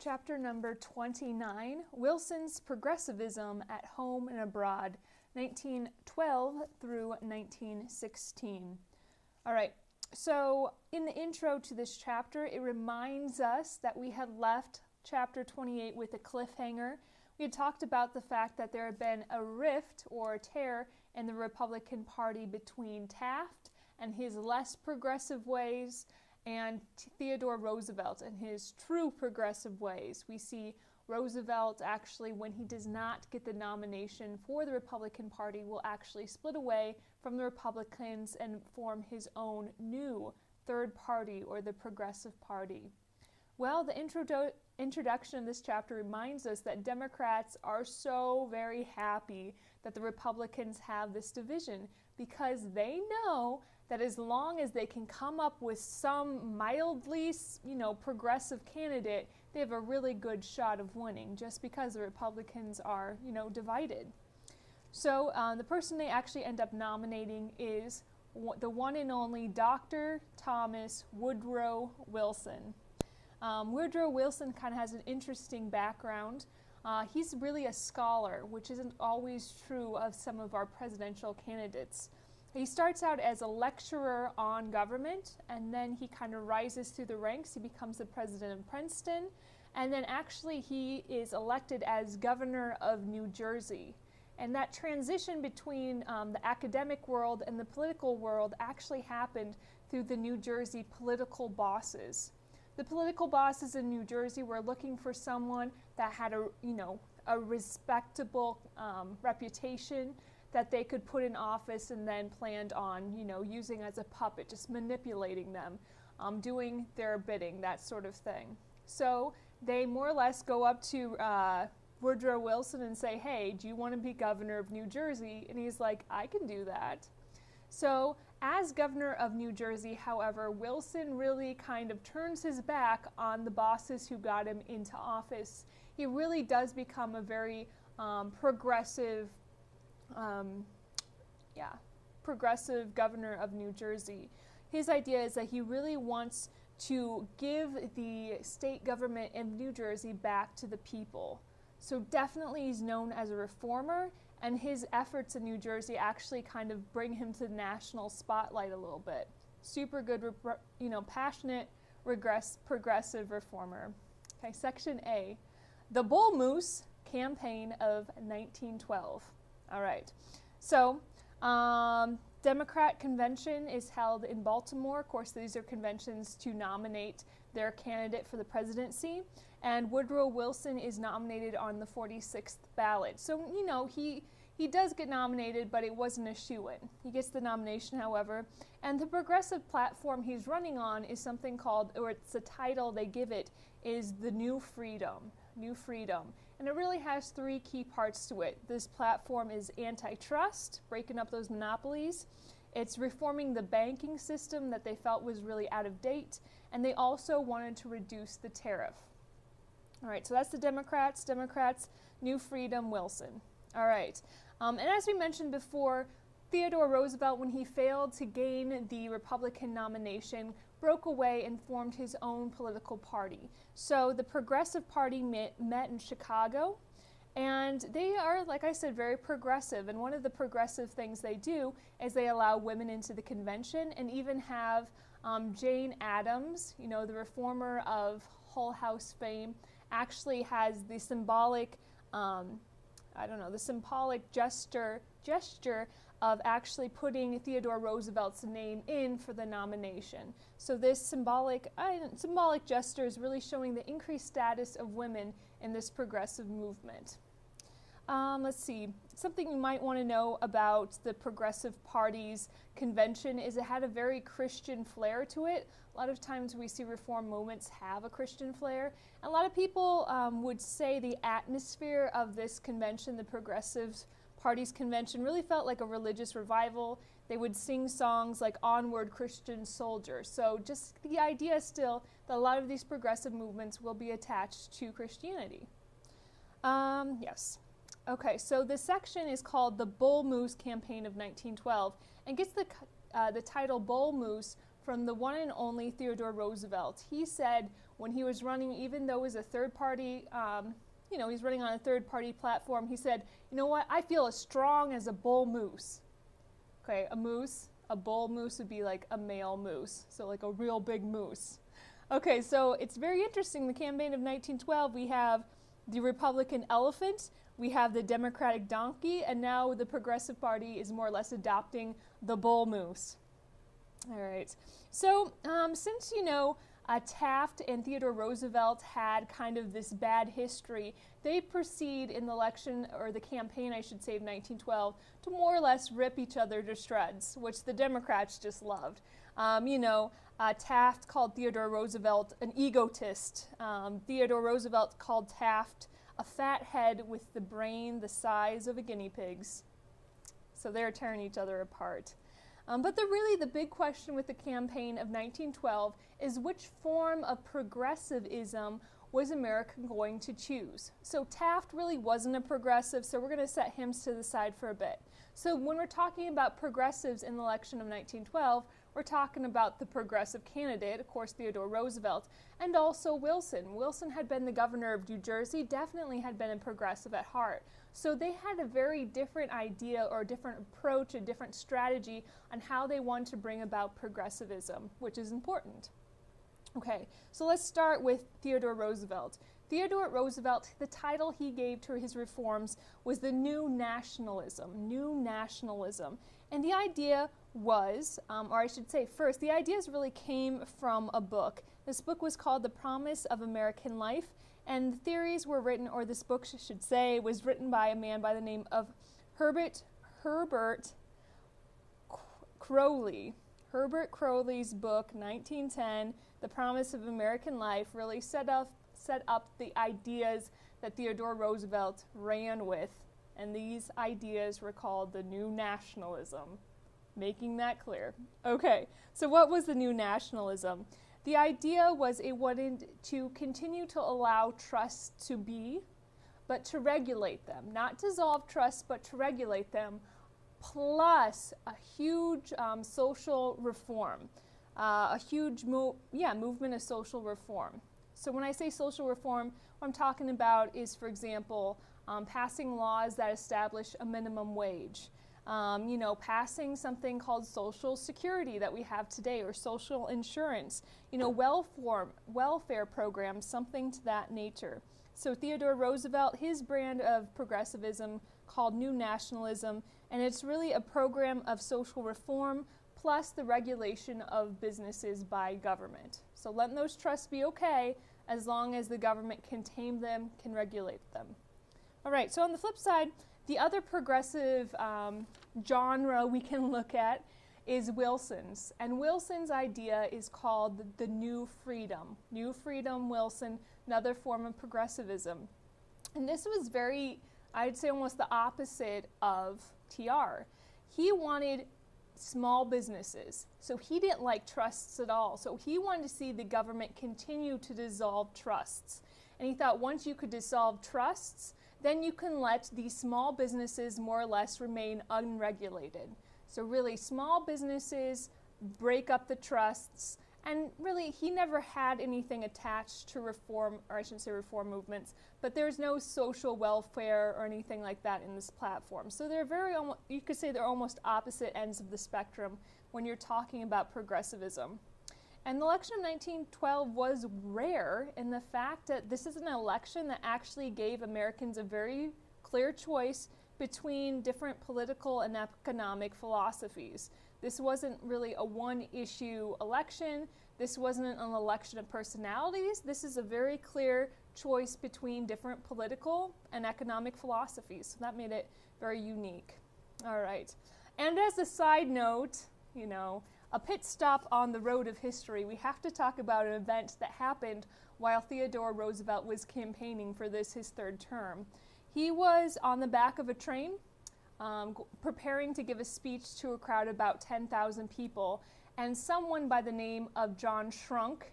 chapter number 29, Wilson's Progressivism at Home and Abroad, 1912 through 1916. All right, so in the intro to this chapter, it reminds us that we had left chapter 28 with a cliffhanger. We had talked about the fact that there had been a rift or a tear in the Republican Party between Taft and his less progressive ways and Theodore Roosevelt and his true progressive ways. We see Roosevelt actually, when he does not get the nomination for the Republican Party, will actually split away from the Republicans and form his own new third party, or the Progressive Party. Well, the introduction of this chapter reminds us that Democrats are so very happy that the Republicans have this division, because they know that as long as they can come up with some mildly, progressive candidate, they have a really good shot of winning, just because the Republicans are, divided. So the person they actually end up nominating is the one and only Dr. Thomas Woodrow Wilson. Woodrow Wilson kind of has an interesting background. He's really a scholar, which isn't always true of some of our presidential candidates. He starts out as a lecturer on government, and then he kind of rises through the ranks. He becomes the president of Princeton, and then actually he is elected as governor of New Jersey. And that transition between the academic world and the political world actually happened through the New Jersey political bosses. The political bosses in New Jersey were looking for someone that had a respectable reputation that they could put in office, and then planned on, using as a puppet, just manipulating them, doing their bidding, that sort of thing. So they more or less go up to Woodrow Wilson and say, hey, do you want to be governor of New Jersey? And he's like, I can do that. So as governor of New Jersey, however, Wilson really kind of turns his back on the bosses who got him into office. He really does become a very progressive governor of New Jersey. His idea is that he really wants to give the state government in New Jersey back to the people. So definitely he's known as a reformer, and his efforts in New Jersey actually kind of bring him to the national spotlight a little bit. Super good, passionate, progressive reformer. Okay, section A, the Bull Moose Campaign of 1912. All right, so Democrat convention is held in Baltimore. Of course, these are conventions to nominate their candidate for the presidency, and Woodrow Wilson is nominated on the 46th ballot. So, he does get nominated, but it wasn't a shoo-in. He gets the nomination, however, and the progressive platform he's running on is something called, or it's the title they give it, is the New Freedom. New Freedom. And it really has three key parts to it. This platform is antitrust, breaking up those monopolies. It's reforming the banking system that they felt was really out of date. And they also wanted to reduce the tariff. All right, so that's the Democrats, New Freedom, Wilson. All right, and as we mentioned before, Theodore Roosevelt, when he failed to gain the Republican nomination, broke away and formed his own political party. So the Progressive Party met in Chicago, and they are, like I said, very progressive. And one of the progressive things they do is they allow women into the convention, and even have Jane Addams, the reformer of Hull House fame, actually has the symbolic gesture of actually putting Theodore Roosevelt's name in for the nomination. So this symbolic gesture is really showing the increased status of women in this progressive movement. Let's see, something you might want to know about the Progressive Party's convention is it had a very Christian flair to it. A lot of times we see reform movements have a Christian flair. And a lot of people would say the atmosphere of this convention, the Progressive Party's convention, really felt like a religious revival. They would sing songs like Onward, Christian Soldier. So just the idea still that a lot of these progressive movements will be attached to Christianity. Yes. Okay, so this section is called the Bull Moose Campaign of 1912 and gets the title Bull Moose from the one and only Theodore Roosevelt. He said, when he was running, even though it was a third party, he's running on a third party platform, he said, you know what, I feel as strong as a bull moose. Okay, a bull moose would be like a male moose, so like a real big moose. Okay, so it's very interesting. The campaign of 1912, we have the Republican elephant, we have the Democratic donkey, and now the Progressive Party is more or less adopting the bull moose. All right, so since, Taft and Theodore Roosevelt had kind of this bad history, they proceed in the election, or the campaign, I should say, of 1912, to more or less rip each other to shreds, which the Democrats just loved. Taft called Theodore Roosevelt an egotist. Theodore Roosevelt called Taft a fat head with the brain the size of a guinea pig's. So they're tearing each other apart. But really the big question with the campaign of 1912 is which form of progressivism was America going to choose? So Taft really wasn't a progressive, so we're going to set him to the side for a bit. So when we're talking about progressives in the election of 1912, we're talking about the progressive candidate, of course, Theodore Roosevelt, and also Wilson. Wilson had been the governor of New Jersey, definitely had been a progressive at heart. So they had a very different idea or a different approach, a different strategy on how they wanted to bring about progressivism, which is important. Okay, so let's start with Theodore Roosevelt. Theodore Roosevelt, the title he gave to his reforms was the New Nationalism, And the idea was, or I should say first, the ideas really came from a book. This book was called The Promise of American Life, and the theories were written, or this book should say, was written by a man by the name of Herbert Crowley. Herbert Crowley's book, 1910, The Promise of American Life, really set up the ideas that Theodore Roosevelt ran with, and these ideas were called the New Nationalism, making that clear. Okay, so what was the New Nationalism? The idea was it wanted to continue to allow trusts to be, but to regulate them, not dissolve trusts, but to regulate them, plus a huge social reform, a huge movement of social reform. So when I say social reform, what I'm talking about is, for example, passing laws that establish a minimum wage, passing something called Social Security that we have today, or social insurance, welfare programs, something to that nature. So Theodore Roosevelt, his brand of progressivism called New Nationalism, and it's really a program of social reform plus the regulation of businesses by government. So letting those trusts be okay as long as the government can tame them, can regulate them. All right, so on the flip side, the other progressive genre we can look at is Wilson's. And Wilson's idea is called the New Freedom. New Freedom, Wilson, another form of progressivism. And this was very, I'd say almost the opposite of TR. He wanted small businesses. So he didn't like trusts at all. So he wanted to see the government continue to dissolve trusts. And he thought once you could dissolve trusts, then you can let these small businesses more or less remain unregulated. So really small businesses break up the trusts, and really he never had anything attached to reform, or I shouldn't say reform movements, but there's no social welfare or anything like that in this platform. So they're you could say they're almost opposite ends of the spectrum when you're talking about progressivism. And the election of 1912 was rare in the fact that this is an election that actually gave Americans a very clear choice between different political and economic philosophies. This wasn't really a one-issue election. This wasn't an election of personalities. This is a very clear choice between different political and economic philosophies. So that made it very unique. All right. And as a side note, a pit stop on the road of history, we have to talk about an event that happened while Theodore Roosevelt was campaigning for his third term. He was on the back of a train preparing to give a speech to a crowd of about 10,000 people, and someone by the name of John Shrunk,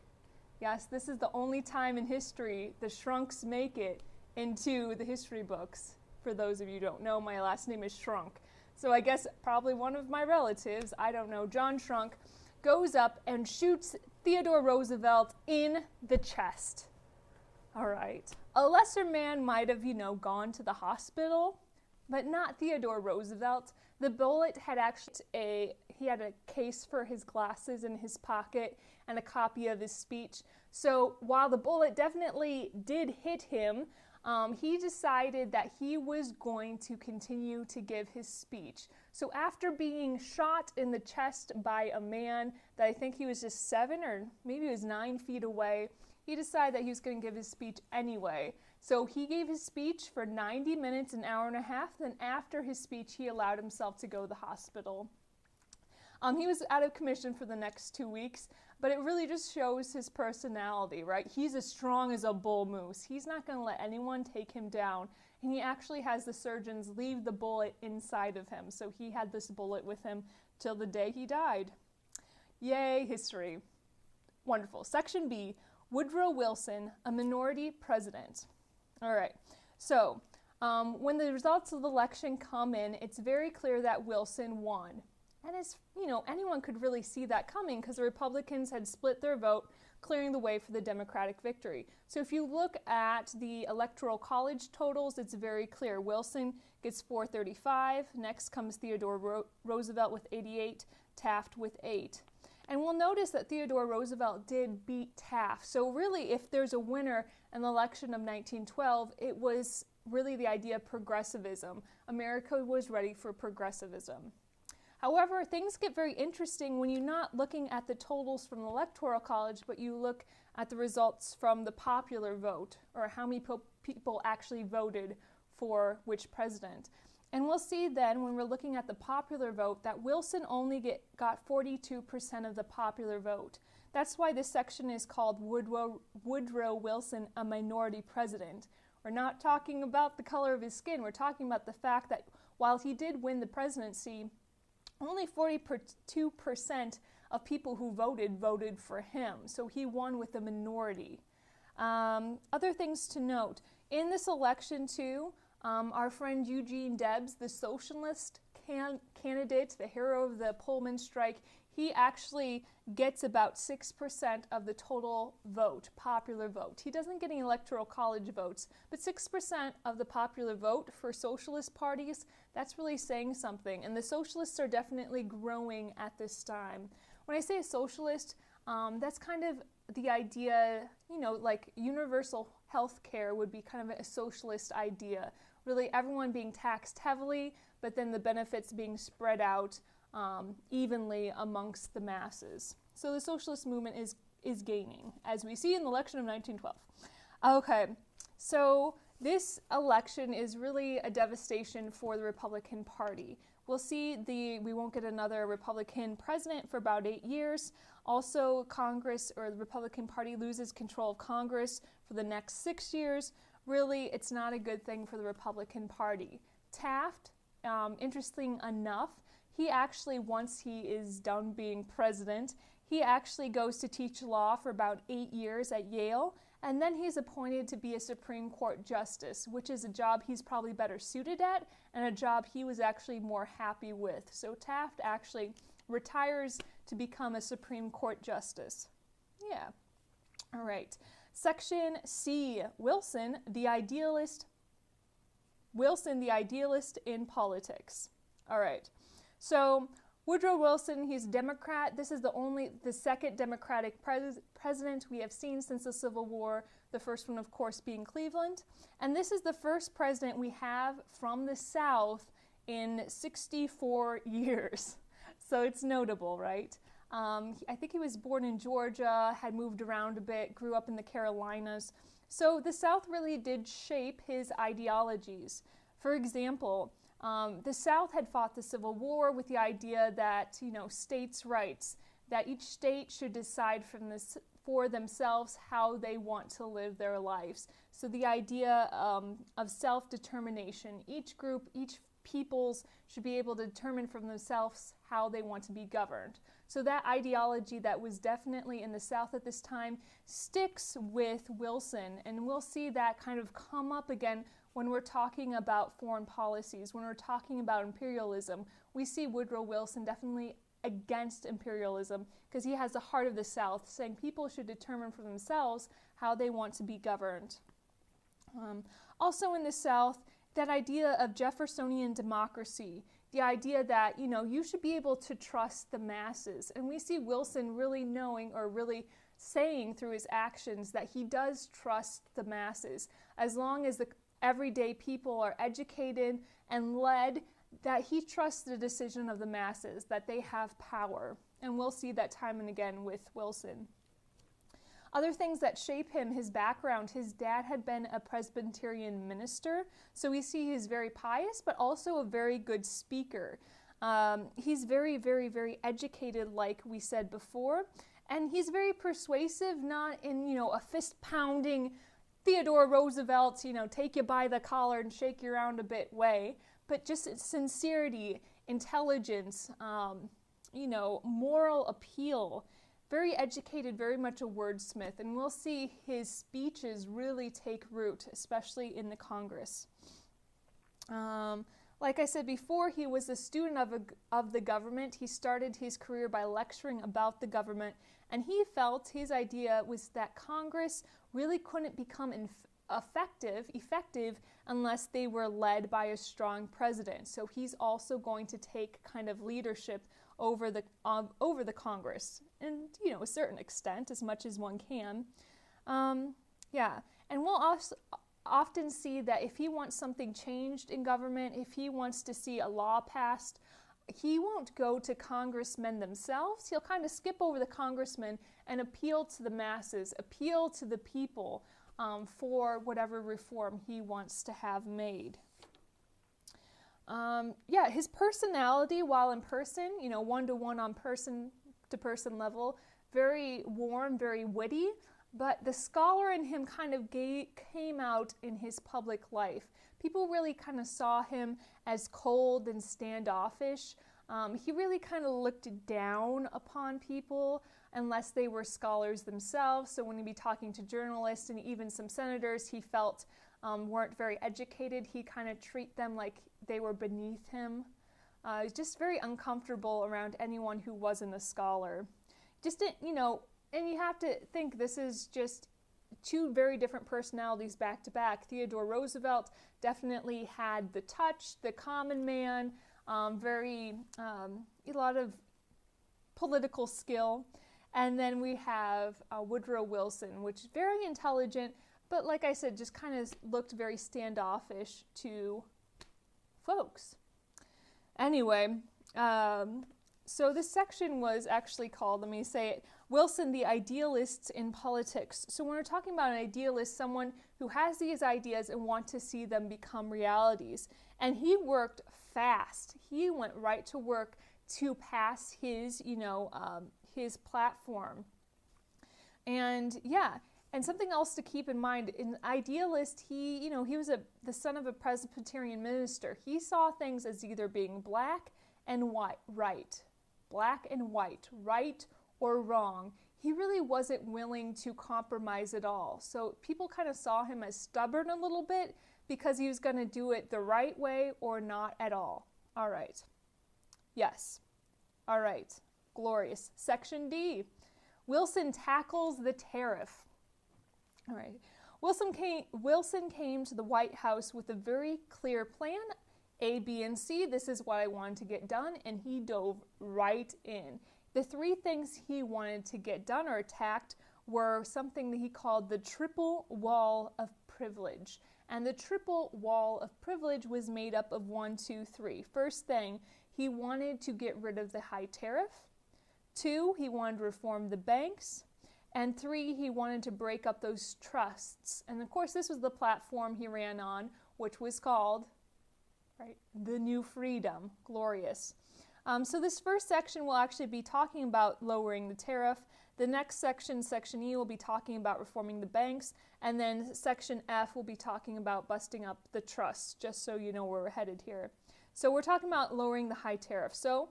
yes, this is the only time in history the Shrunks make it into the history books. For those of you who don't know, my last name is Shrunk. So I guess probably one of my relatives, I don't know, John Shrunk, goes up and shoots Theodore Roosevelt in the chest. All right. A lesser man might have, gone to the hospital, but not Theodore Roosevelt. The bullet had actually he had a case for his glasses in his pocket and a copy of his speech. So while the bullet definitely did hit him, he decided that he was going to continue to give his speech. So after being shot in the chest by a man that I think he was just 7 or maybe he was 9 feet away, he decided that he was going to give his speech anyway. So he gave his speech for 90 minutes, an hour and a half. Then after his speech, he allowed himself to go to the hospital. He was out of commission for the next 2 weeks, but it really just shows his personality, right? He's as strong as a bull moose. He's not going to let anyone take him down. And he actually has the surgeons leave the bullet inside of him. So he had this bullet with him till the day he died. Yay, history. Wonderful. Section B, Woodrow Wilson, a minority president. All right. So when the results of the election come in, it's very clear that Wilson won. And as anyone could really see that coming because the Republicans had split their vote, clearing the way for the Democratic victory. So if you look at the Electoral College totals, it's very clear. Wilson gets 435. Next comes Theodore Roosevelt with 88, Taft with 8. And we'll notice that Theodore Roosevelt did beat Taft. So really, if there's a winner in the election of 1912, it was really the idea of progressivism. America was ready for progressivism. However, things get very interesting when you're not looking at the totals from the Electoral College, but you look at the results from the popular vote, or how many people actually voted for which president. And we'll see then, when we're looking at the popular vote, that Wilson only got 42% of the popular vote. That's why this section is called Woodrow Wilson, a minority president. We're not talking about the color of his skin. We're talking about the fact that while he did win the presidency, only 42% of people who voted for him. So he won with a minority. Other things to note. In this election, too, our friend Eugene Debs, the socialist candidate, the hero of the Pullman strike, he actually gets about 6% of the total vote, popular vote. He doesn't get any electoral college votes, but 6% of the popular vote for socialist parties, that's really saying something. And the socialists are definitely growing at this time. When I say a socialist, that's kind of the idea, like universal health care would be kind of a socialist idea. Really everyone being taxed heavily, but then the benefits being spread out evenly amongst the masses. So the socialist movement is gaining, as we see in the election of 1912. Okay, so this election is really a devastation for the Republican Party. We'll see we won't get another Republican president for about 8 years. Also, Congress, or the Republican Party, loses control of Congress for the next 6 years. Really, it's not a good thing for the Republican Party. Taft, interesting enough, he actually, once he is done being president, he actually goes to teach law for about 8 years at Yale, and then he's appointed to be a Supreme Court justice, which is a job he's probably better suited at, and a job he was actually more happy with. So Taft actually retires to become a Supreme Court justice. Yeah. All right. Section C, Wilson, the idealist in politics. All right. So Woodrow Wilson, he's a Democrat. This is the second Democratic president we have seen since the Civil War. The first one, of course, being Cleveland. And this is the first president we have from the South in 64 years. So it's notable, right? I think he was born in Georgia, had moved around a bit, grew up in the Carolinas. So the South really did shape his ideologies. For example, the South had fought the Civil War with the idea that, states' rights, that each state should decide for themselves how they want to live their lives. So the idea of self-determination, each group, each peoples should be able to determine for themselves how they want to be governed. So that ideology that was definitely in the South at this time sticks with Wilson, and we'll see that kind of come up again when we're talking about foreign policies, when we're talking about imperialism. We see Woodrow Wilson definitely against imperialism because he has the heart of the South, saying people should determine for themselves how they want to be governed. Also in the South, that idea of Jeffersonian democracy, the idea that, you should be able to trust the masses. And we see Wilson really knowing, or really saying through his actions, that he does trust the masses. As long as the everyday people are educated and led, that he trusts the decision of the masses, that they have power. And we'll see that time and again with Wilson. Other things that shape him, his background, his dad had been a Presbyterian minister, so we see he's very pious, but also a very good speaker. He's very, very, very educated, like we said before, and he's very persuasive, not in, a fist-pounding, Theodore Roosevelt, take you by the collar and shake you around a bit way, but just sincerity, intelligence, moral appeal. Very educated, very much a wordsmith, and we'll see his speeches really take root, especially in the Congress. Like I said before, he was a student of the government. He started his career by lecturing about the government, and he felt his idea was that Congress really couldn't become effective unless they were led by a strong president. So he's also going to take kind of leadership over the Congress, and a certain extent, as much as one can. And we'll also often see that if he wants something changed in government, if he wants to see a law passed, he won't go to congressmen themselves. He'll kind of skip over the congressmen and appeal to the masses, appeal to the people for whatever reform he wants to have made. His personality while in person, one-to-one on person-to-person level, very warm, very witty, but the scholar in him kind of came out in his public life. People really kind of saw him as cold and standoffish. He really kind of looked down upon people unless they were scholars themselves. So when he'd be talking to journalists and even some senators he felt weren't very educated, he kind of treat them like they were beneath him. He's just very uncomfortable around anyone who wasn't a scholar. Just didn't, and you have to think this is just two very different personalities back to back. Theodore Roosevelt definitely had the touch, the common man, a lot of political skill. And then we have Woodrow Wilson, which is very intelligent, but like I said, just kind of looked very standoffish to folks. Anyway, so this section was actually called, let me say it, Wilson, the Idealists in Politics. So when we're talking about an idealist, someone who has these ideas and wants to see them become realities. And he worked fast. He went right to work to pass his, his platform. And something else to keep in mind, an idealist, he was the son of a Presbyterian minister. He saw things as either being black and white, right or wrong. He really wasn't willing to compromise at all. So people kind of saw him as stubborn a little bit because he was going to do it the right way or not at all. All right. Yes. All right. Glorious. Section D. Wilson tackles the tariff. All right. Wilson came to the White House with a very clear plan, A, B, and C. This is what I wanted to get done, and he dove right in. The three things he wanted to get done or attacked were something that he called the triple wall of privilege. And the triple wall of privilege was made up of 1, 2, 3. First thing, he wanted to get rid of the high tariff. 2, he wanted to reform the banks. And 3, he wanted to break up those trusts. And of course, this was the platform he ran on, which was called, the New Freedom. Glorious. So this first section will actually be talking about lowering the tariff. The next section, Section E, will be talking about reforming the banks. And then Section F will be talking about busting up the trusts, just so you know where we're headed here. So we're talking about lowering the high tariff. So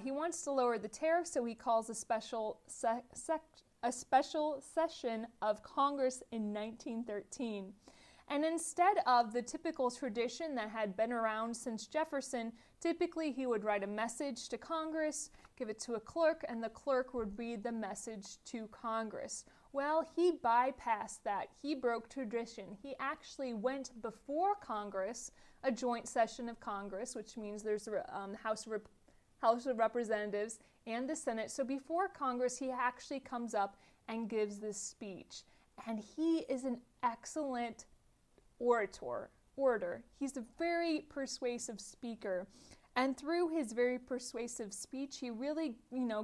he wants to lower the tariff, so he calls a special session of Congress in 1913. And instead of the typical tradition that had been around since Jefferson, typically he would write a message to Congress, give it to a clerk, and the clerk would read the message to Congress. Well, he bypassed that. He broke tradition. He actually went before Congress, a joint session of Congress, which means there's a House of Representatives and the Senate. So before Congress, he actually comes up and gives this speech. And he is an excellent orator. He's a very persuasive speaker. And through his very persuasive speech, he really,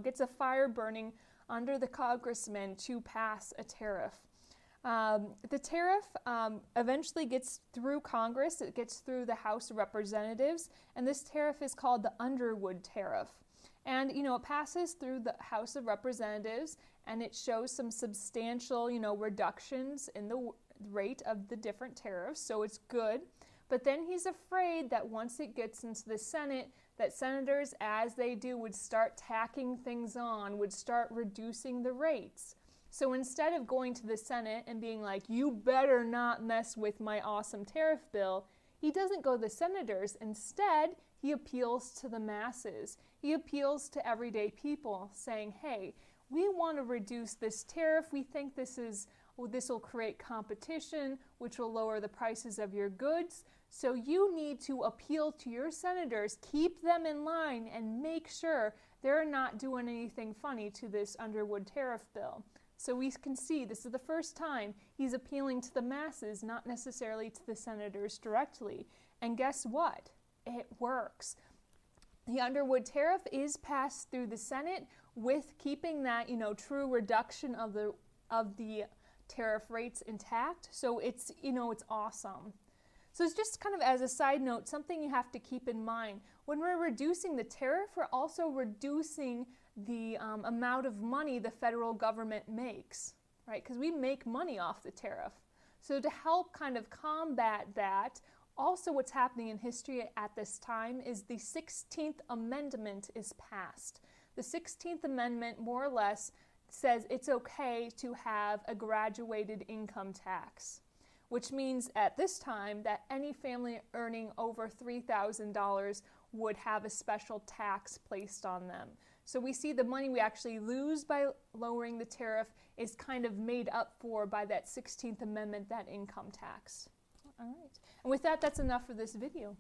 gets a fire burning under the congressmen to pass a tariff. The tariff eventually gets through Congress. It gets through the House of Representatives, and this tariff is called the Underwood Tariff. And, it passes through the House of Representatives, and it shows some substantial, reductions in the rate of the different tariffs, so it's good. But then he's afraid that once it gets into the Senate, that senators, as they do, would start tacking things on, would start reducing the rates. So instead of going to the Senate and being like, you better not mess with my awesome tariff bill, he doesn't go to the senators. Instead, he appeals to the masses. He appeals to everyday people saying, hey, we want to reduce this tariff. We think this will create competition, which will lower the prices of your goods. So you need to appeal to your senators, keep them in line, and make sure they're not doing anything funny to this Underwood Tariff bill. So we can see this is the first time he's appealing to the masses, not necessarily to the senators directly. And guess what? It works. The Underwood Tariff is passed through the Senate with keeping that, true reduction of the tariff rates intact. So it's, it's awesome. So it's just kind of as a side note, something you have to keep in mind. When we're reducing the tariff, we're also reducing the amount of money the federal government makes, right? Because we make money off the tariff. So to help kind of combat that, also what's happening in history at this time is the 16th Amendment is passed. The 16th Amendment, more or less, says it's okay to have a graduated income tax, which means at this time that any family earning over $3,000 would have a special tax placed on them. So we see the money we actually lose by lowering the tariff is kind of made up for by that 16th Amendment, that income tax. All right. And with that, that's enough for this video.